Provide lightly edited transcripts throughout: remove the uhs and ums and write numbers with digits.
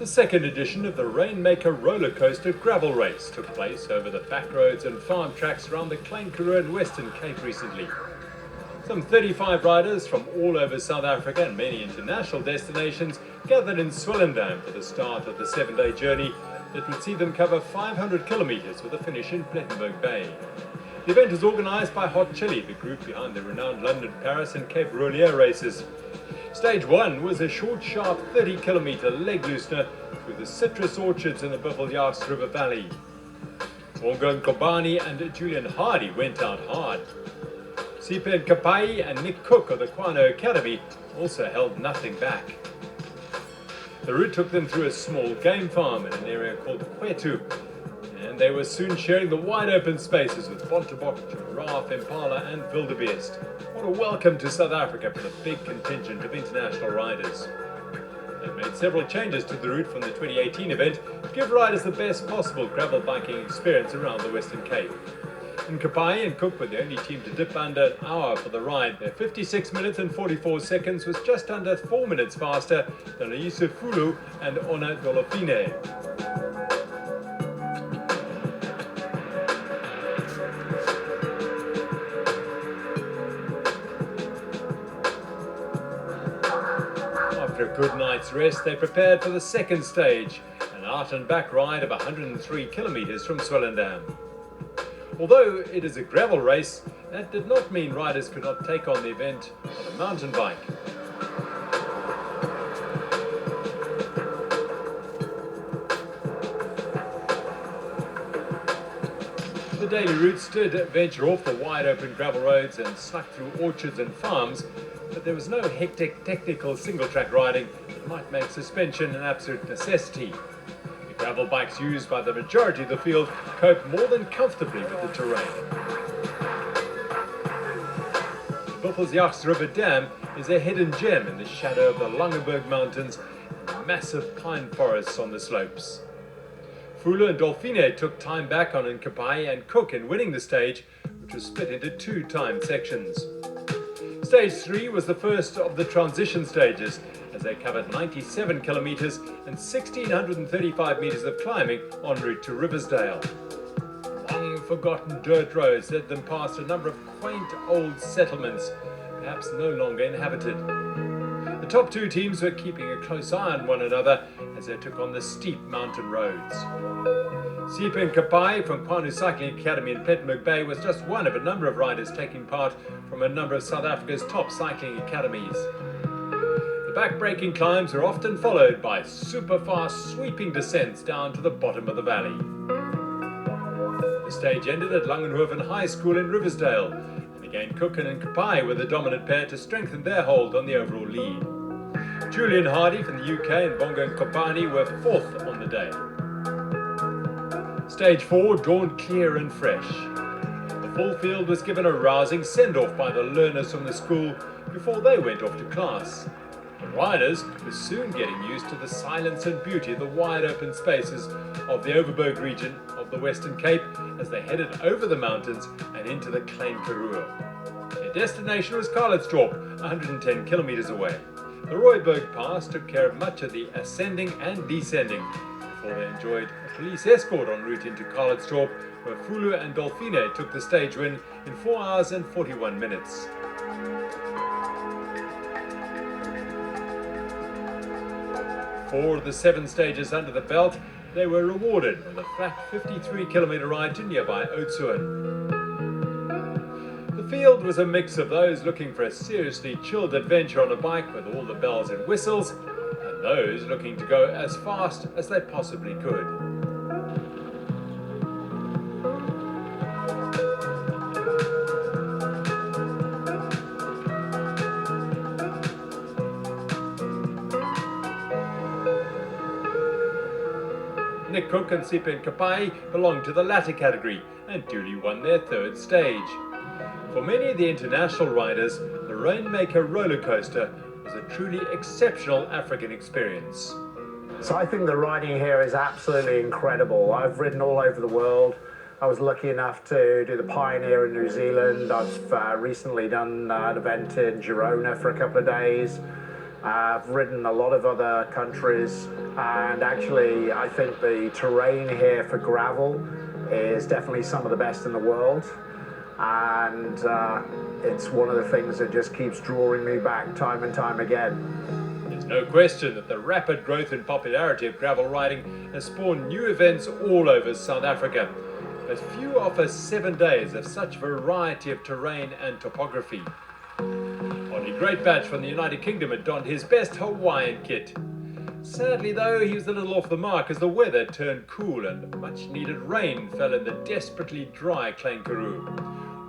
The second edition of the Rainmaker Rollercoaster gravel race took place over the back roads and farm tracks around the Klein Karoo and Western Cape recently. Some 35 riders from all over South Africa and many international destinations gathered in Swellendam for the start of the 7-day journey that would see them cover 500 kilometers with a finish in Plettenberg Bay. The event is organised by HotChillee, the group behind the renowned London, Paris and Cape Roulier races. Stage 1 was a short, sharp 30-kilometre leg loosener through the citrus orchards in the Buffelsjagts River Valley. Bongo Nkobani and Julian Hardy went out hard. Sipen Kapai and Nick Cook of the Kwano Academy also held nothing back. The route took them through a small game farm in an area called Kwetu, and they were soon sharing the wide open spaces with bontebok, giraffe, impala and wildebeest. What a welcome to South Africa for the big contingent of international riders. They've made several changes to the route from the 2018 event to give riders the best possible gravel biking experience around the Western Cape. Nkapai and Cook were the only team to dip under an hour for the ride. Their 56 minutes and 44 seconds was just under 4 minutes faster than Ayise Fulu and Ona Dolofine. After a good night's rest, they prepared for the second stage, an out and back ride of 103 kilometres from Swellendam. Although it is a gravel race, that did not mean riders could not take on the event on a mountain bike. The daily routes did venture off the wide open gravel roads and snuck through orchards and farms, but there was no hectic technical single track riding that might make suspension an absolute necessity. The gravel bikes used by the majority of the field cope more than comfortably with the terrain. The Buffelsjagts River Dam is a hidden gem in the shadow of the Langeberg Mountains and massive pine forests on the slopes. Fulu and Dolfine took time back on Nkapai and Cook in winning the stage, which was split into two timed sections. Stage 3 was the first of the transition stages, as they covered 97 kilometres and 1,635 metres of climbing en route to Riversdale. Long forgotten dirt roads led them past a number of quaint old settlements, perhaps no longer inhabited. The top two teams were keeping a close eye on one another as they took on the steep mountain roads. Sipen Kapai from Kwano Cycling Academy in Plettenberg Bay was just one of a number of riders taking part from a number of South Africa's top cycling academies. The back-breaking climbs were often followed by super fast sweeping descents down to the bottom of the valley. The stage ended at Langenhoven High School in Riversdale, and again Cook and Nkapai were the dominant pair to strengthen their hold on the overall lead. Julian Hardy from the UK and Bongo Nkobani were fourth on the day. Stage 4 dawned clear and fresh. The full field was given a rousing send-off by the learners from the school before they went off to class. The riders were soon getting used to the silence and beauty of the wide open spaces of the Overberg region of the Western Cape as they headed over the mountains and into the Klein Karoo. Their destination was Karlitstorp, 110 kilometres away. The Rooiberg Pass took care of much of the ascending and descending before they enjoyed a police escort en route into Karlitstorp, where Fulu and Dolfine took the stage win in 4 hours and 41 minutes. For the 7 stages under the belt, they were rewarded with a flat 53-kilometre ride to nearby Oudtshoorn. The field was a mix of those looking for a seriously chilled adventure on a bike with all the bells and whistles, and those looking to go as fast as they possibly could. Nick Cook and Sipen Kapai belonged to the latter category and duly won their third stage. For many of the international riders, the Rainmaker Rollercoaster was a truly exceptional African experience. So I think the riding here is absolutely incredible. I've ridden all over the world. I was lucky enough to do the Pioneer in New Zealand. I've recently done an event in Girona for a couple of days. I've ridden a lot of other countries, and actually I think the terrain here for gravel is definitely some of the best in the world, and it's one of the things that just keeps drawing me back time and time again. There's no question that the rapid growth and popularity of gravel riding has spawned new events all over South Africa, but few offer 7 days of such variety of terrain and topography. Only Great Batch from the United Kingdom had donned his best Hawaiian kit. Sadly though, he was a little off the mark as the weather turned cool and much needed rain fell in the desperately dry Klein Karoo.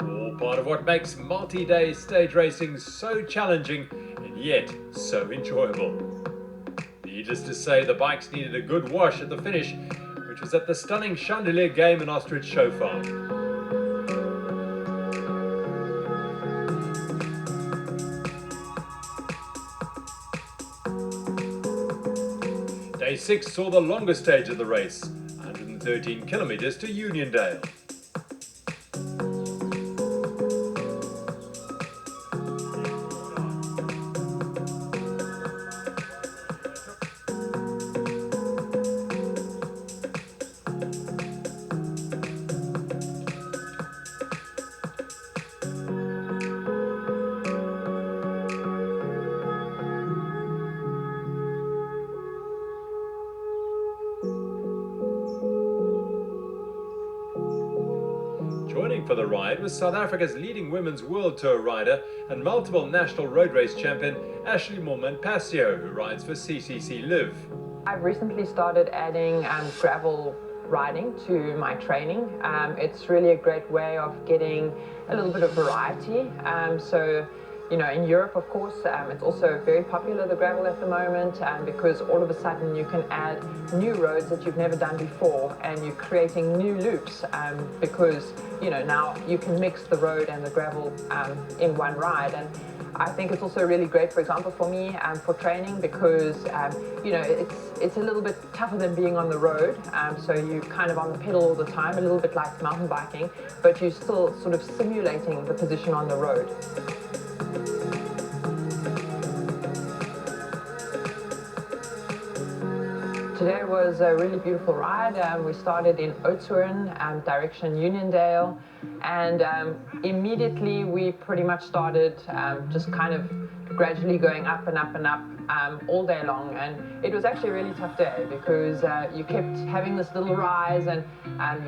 All part of what makes multi-day stage racing so challenging and yet so enjoyable. Needless to say, the bikes needed a good wash at the finish, which was at the stunning Chandelier Game and Ostrich Show Farm. Day 6 saw the longest stage of the race, 113 kilometers to Uniondale. Joining for the ride was South Africa's leading women's world tour rider and multiple national road race champion Ashley Moorman-Passio, who rides for CCC Live. I've recently started adding gravel riding to my training. It's really a great way of getting a little bit of variety. So, you know, in Europe, of course, it's also very popular, the gravel at the moment, because all of a sudden you can add new roads that you've never done before, and you're creating new loops because, you know, now you can mix the road and the gravel in one ride. And I think it's also really great, for example, for me for training, because you know, it's a little bit tougher than being on the road. So you're kind of on the pedal all the time, a little bit like mountain biking, but you're still sort of simulating the position on the road. Today was a really beautiful ride. We started in Oudtshoorn, direction Uniondale, and immediately we pretty much started just kind of gradually going up and up and up all day long. And it was actually a really tough day because you kept having this little rise, and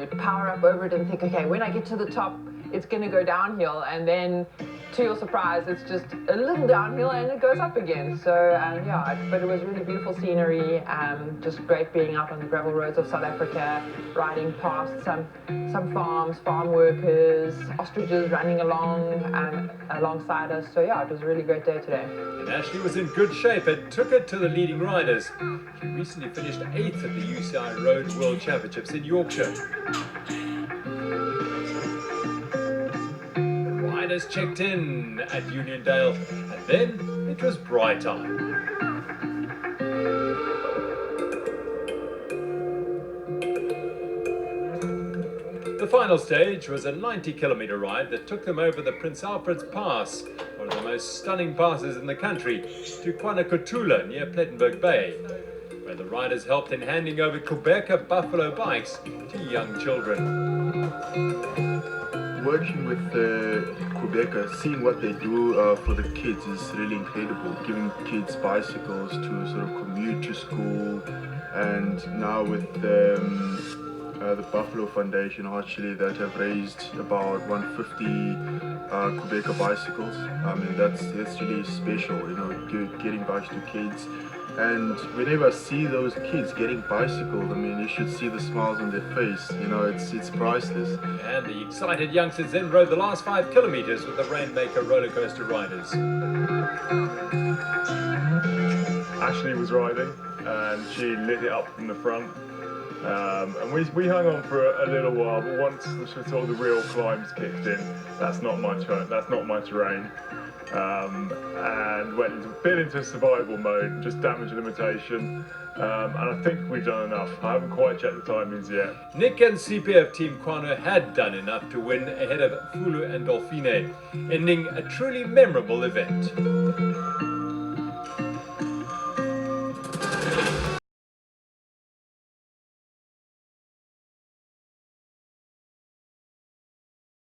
you'd power up over it and think, okay, when I get to the top, it's going to go downhill, and then to your surprise, it's just a little downhill and it goes up again. So yeah, but it was really beautiful scenery, just great being out on the gravel roads of South Africa, riding past some farms, farm workers, ostriches running along alongside us. So yeah, it was a really great day today. And Ashley was in good shape and took it to the leading riders. She recently finished 8th at the UCI Road World Championships in Yorkshire. Riders checked in at Uniondale, and then it was bright time. The final stage was a 90-kilometer ride that took them over the Prince Alfred's Pass, one of the most stunning passes in the country, to KwaNokuthula near Plettenberg Bay, where the riders helped in handing over Quebecer buffalo bikes to young children. Working with Quebecer, seeing what they do for the kids is really incredible. Giving kids bicycles to sort of commute to school, and now with the Buffalo Foundation, HotChillee, that have raised about 150 Quebecer bicycles. I mean, that's really special, you know, getting bikes to kids. And whenever I see those kids getting bicycled, I mean, you should see the smiles on their face. You know, it's priceless. And the excited youngsters then rode the last 5 kilometers with the Rainmaker Rollercoaster riders. Ashley was riding, and she lit it up from the front. And we hung on for a little while, but once sort of the real climbs kicked in, that's not my terrain. And went a bit into survival mode, just damage limitation, and I think we've done enough. I haven't quite checked the timings yet. Nick and CPF Team Kwano had done enough to win ahead of Fulu and Dolphine, ending a truly memorable event.